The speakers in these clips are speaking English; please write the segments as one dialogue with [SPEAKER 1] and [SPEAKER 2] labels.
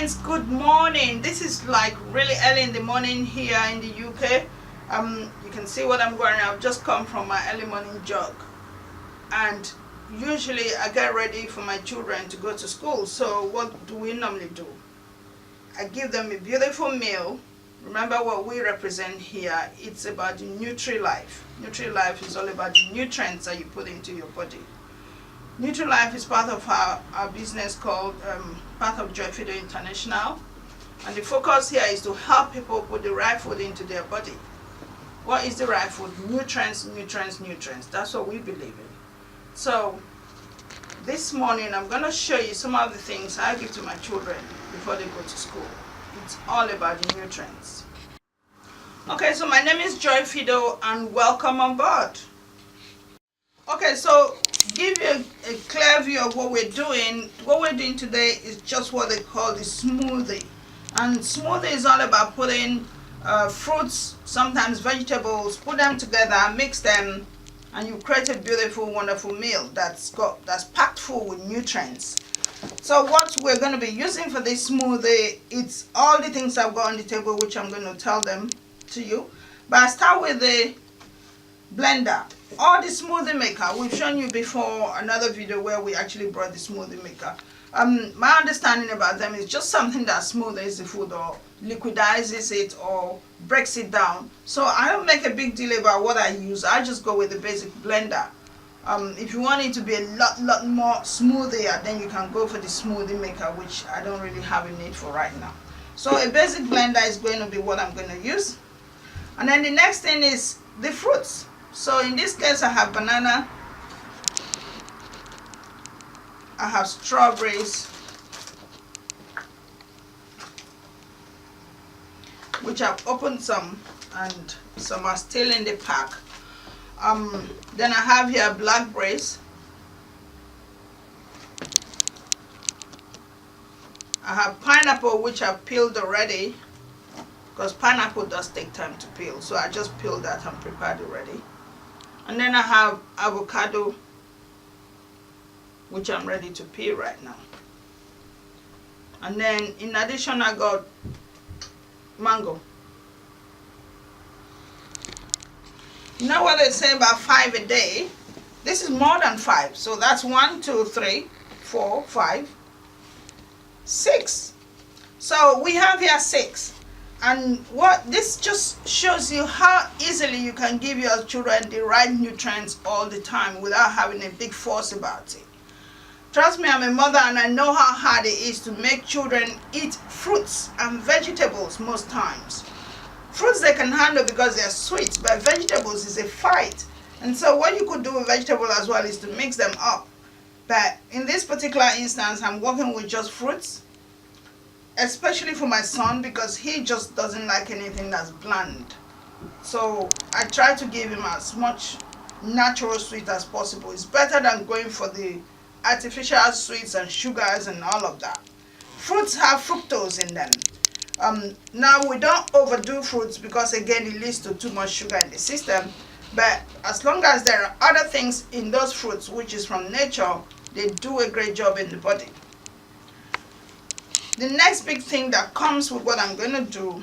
[SPEAKER 1] friends, good morning. This is like really early in the morning here in the UK. You can see what I'm wearing. I've just come from my early morning jog, and usually I get ready for my children to go to school. So what do we normally do? I give them a beautiful meal. Remember what we represent here. It's about the Nutri-Life. Nutri-Life is all about the nutrients that you put into your body. Nutri-Life is part of our business called part of Joy Feeder International, and the focus here is to help people put the right food into their body. What is the right food? Nutrients, nutrients, nutrients. That's what we believe in. So this morning I'm going to show you some of the things I give to my children before they go to school. It's all about the nutrients. Okay, so my name is Joy Fido and welcome on board. Okay, so give you a clear view of what we're doing. What we're doing today is just what they call the smoothie. And smoothie is all about putting fruits, sometimes vegetables, put them together, mix them, and you create a beautiful, wonderful meal that's packed full with nutrients. So what we're going to be using for this smoothie, it's all the things I've got on the table, which I'm going to tell them to you. But I start with the blender or the smoothie maker. We've shown you before another video where we actually brought the smoothie maker. My understanding about them is just something that smoothes the food or liquidizes it or breaks it down. So I don't make a big deal about what I use. I just go with the basic blender. If you want it to be a lot more smoothier, then you can go for the smoothie maker, which I don't really have a need for right now. So a basic blender is going to be what I'm going to use. And then the next thing is the fruits. So in this case I have banana, I have strawberries, which I've opened some and some are still in the pack. Then I have here blackberries, I have pineapple, which I've peeled already, because pineapple does take time to peel, so I just peeled that and prepared it ready. And then I have avocado, which I'm ready to peel right now. And then in addition I got mango. You know what they say about 5 a day? This is more than 5. So that's 1, 2, 3, 4, 5, 6. So we have here 6. And what this just shows you how easily you can give your children the right nutrients all the time without having a big fuss about it. Trust me, I'm a mother and I know how hard it is to make children eat fruits and vegetables most times. Fruits they can handle because they're sweet, but vegetables is a fight. And so what you could do with vegetable as well is to mix them up. But in this particular instance, I'm working with just fruits, especially for my son because he just doesn't like anything that's bland. So I try to give him as much natural sweet as possible. It's better than going for the artificial sweets and sugars and all of that. Fruits have fructose in them. Now we don't overdo fruits because again it leads to too much sugar in the system, but as long as there are other things in those fruits which is from nature, they do a great job in the body. The next big thing that comes with what I'm going to do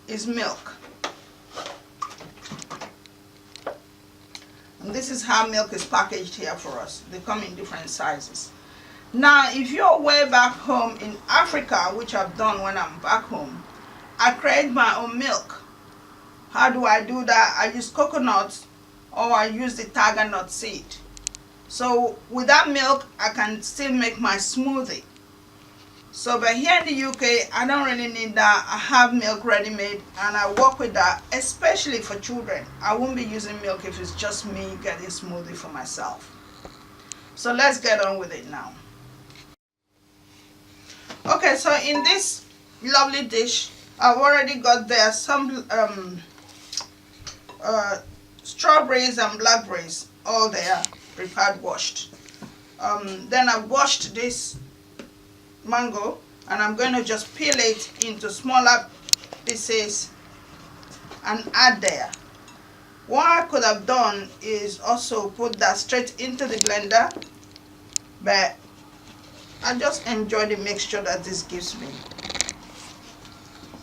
[SPEAKER 1] is milk. And this is how milk is packaged here for us. They come in different sizes. Now, if you're way back home in Africa, which I've done when I'm back home, I create my own milk. How do I do that? I use coconuts or I use the tiger nut seed. So with that milk, I can still make my smoothie. So but here in the UK, I don't really need that. I have milk ready made and I work with that, especially for children. I won't be using milk if it's just me getting smoothie for myself. So let's get on with it now. Okay, so in this lovely dish, I've already got there some strawberries and blackberries, all there, prepared, washed. Then I've washed this mango and I'm going to just peel it into smaller pieces and add there. What I could have done is also put that straight into the blender, but I just enjoy the mixture that this gives me.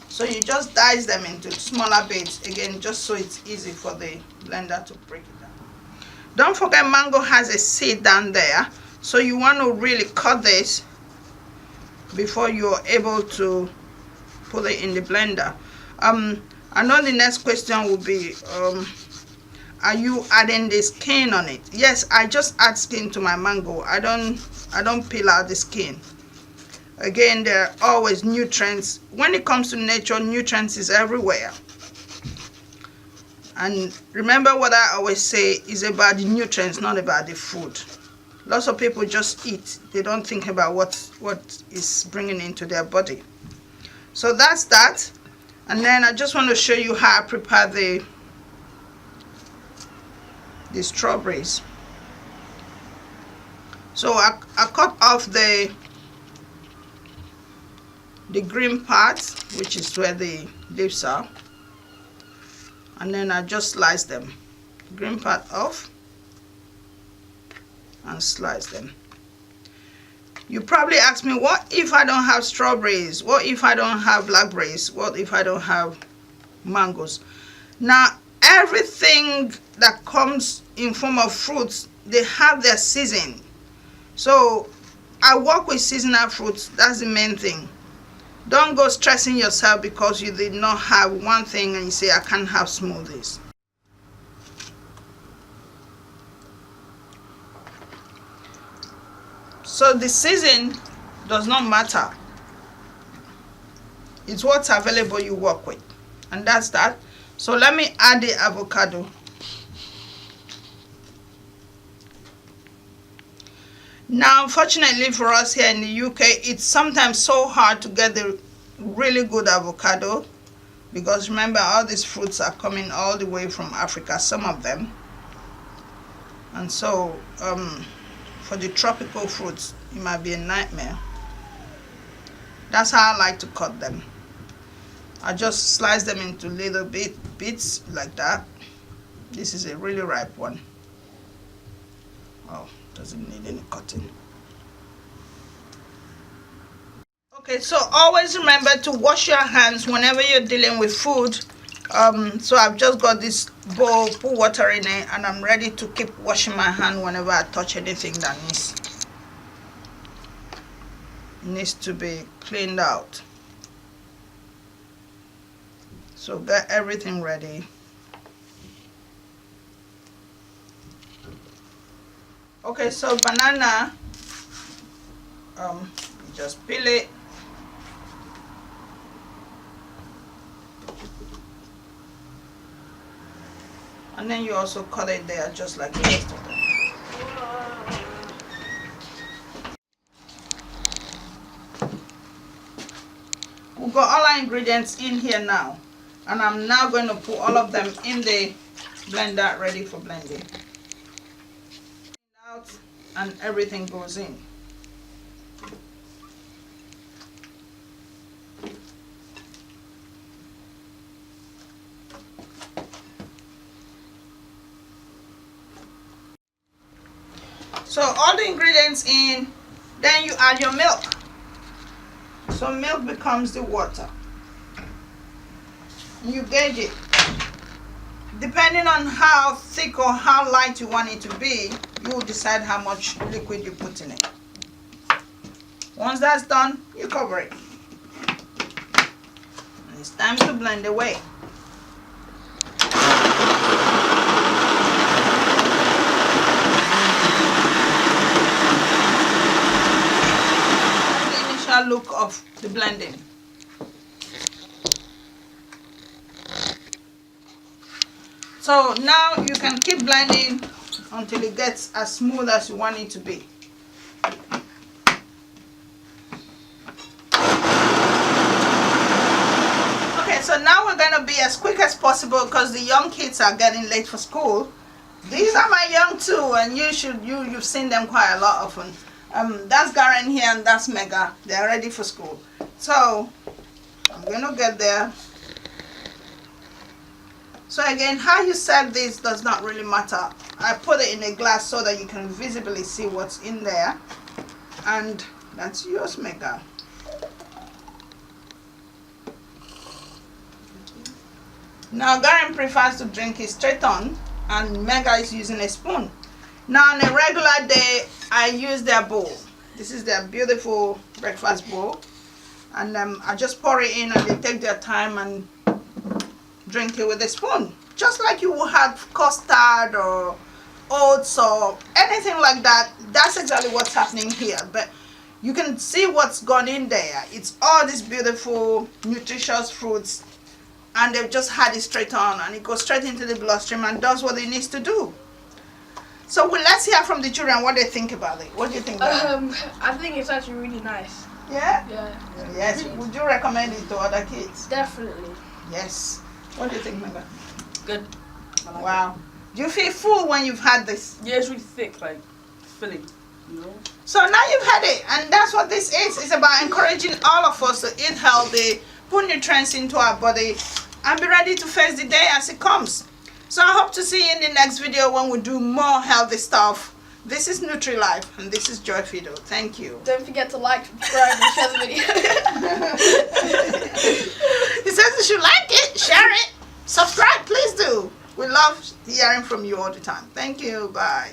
[SPEAKER 1] So you just dice them into smaller bits, again, just so it's easy for the blender to break it down. Don't forget, mango has a seed down there, so you want to really cut this before you're able to put it in the blender. I know the next question will be, are you adding the skin on it? Yes, I just add skin to my mango. I don't peel out the skin. Again, there are always nutrients. When it comes to nature, nutrients is everywhere. And remember what I always say is about the nutrients, not about the food. Lots of people just eat. They don't think about what is bringing into their body. So that's that. And then I just want to show you how I prepare the strawberries. So I cut off the green part, which is where the leaves are, and then I just slice them, green part off, and slice them. You probably ask me, what if I don't have strawberries? What if I don't have blackberries? What if I don't have mangoes? Now, everything that comes in form of fruits, they have their season. So I work with seasonal fruits. That's the main thing. Don't go stressing yourself because you did not have one thing and you say, I can't have smoothies. So the season does not matter. It's what's available you work with. And that's that. So let me add the avocado. Now, unfortunately for us here in the UK, it's sometimes so hard to get the really good avocado, because remember, all these fruits are coming all the way from Africa, some of them. And so for the tropical fruits, it might be a nightmare. That's how I like to cut them. I just slice them into little bits like that. This is a really ripe one. Oh, doesn't need any cutting. Okay, so always remember to wash your hands whenever you're dealing with food. So I've just got this bowl, put water in it, and I'm ready to keep washing my hand whenever I touch anything that needs to be cleaned out. So get everything ready. Okay, so banana, you just peel it. And then you also cut it there just like the rest of them. We've got all our ingredients in here now. And I'm now going to put all of them in the blender ready for blending. Out and everything goes in. So all the ingredients in, then you add your milk. So milk becomes the water. You gauge it. Depending on how thick or how light you want it to be, you will decide how much liquid you put in it. Once that's done, you cover it. And it's time to blend away. That's the initial look of the blending. So now you can keep blending until it gets as smooth as you want it to be. Okay, so now we're going to be as quick as possible because the young kids are getting late for school. These are my young too, and you've seen them quite a lot often. That's Garen here and that's Mega. They're ready for school. So I'm going to get there. So again, how you serve this does not really matter. I put it in a glass so that you can visibly see what's in there. And That's yours, Mega. Now, Garen prefers to drink it straight on, and Mega is using a spoon. Now, on a regular day, I use their bowl. This is their beautiful breakfast bowl. And I just pour it in, and they take their time and drink it with a spoon. Just like you would have custard or oats or anything like that. That's exactly what's happening here. But you can see what's gone in there. It's all these beautiful, nutritious fruits. And they've just had it straight on, and it goes straight into the bloodstream and does what it needs to do. So let's hear from the children what they think about it. What do you think?
[SPEAKER 2] I think it's actually really nice.
[SPEAKER 1] Yeah?
[SPEAKER 2] Yeah.
[SPEAKER 1] Yes. Would you recommend it to other kids?
[SPEAKER 2] Definitely.
[SPEAKER 1] Yes. What do you think, Mega?
[SPEAKER 3] Good. I like
[SPEAKER 1] Wow. Do you feel full when you've had this?
[SPEAKER 3] it. Yeah, it's really thick, like filling. You know.
[SPEAKER 1] So now you've had it, and that's what this is. It's about encouraging all of us to eat healthy, put nutrients into our body, and be ready to face the day as it comes. So I hope to see you in the next video when we do more healthy stuff. This is NutriLife, and this is Joy Fido. Thank you.
[SPEAKER 2] Don't forget to like, subscribe, and share the video.
[SPEAKER 1] He says you should like it, share it, subscribe, please do. We love hearing from you all the time. Thank you. Bye.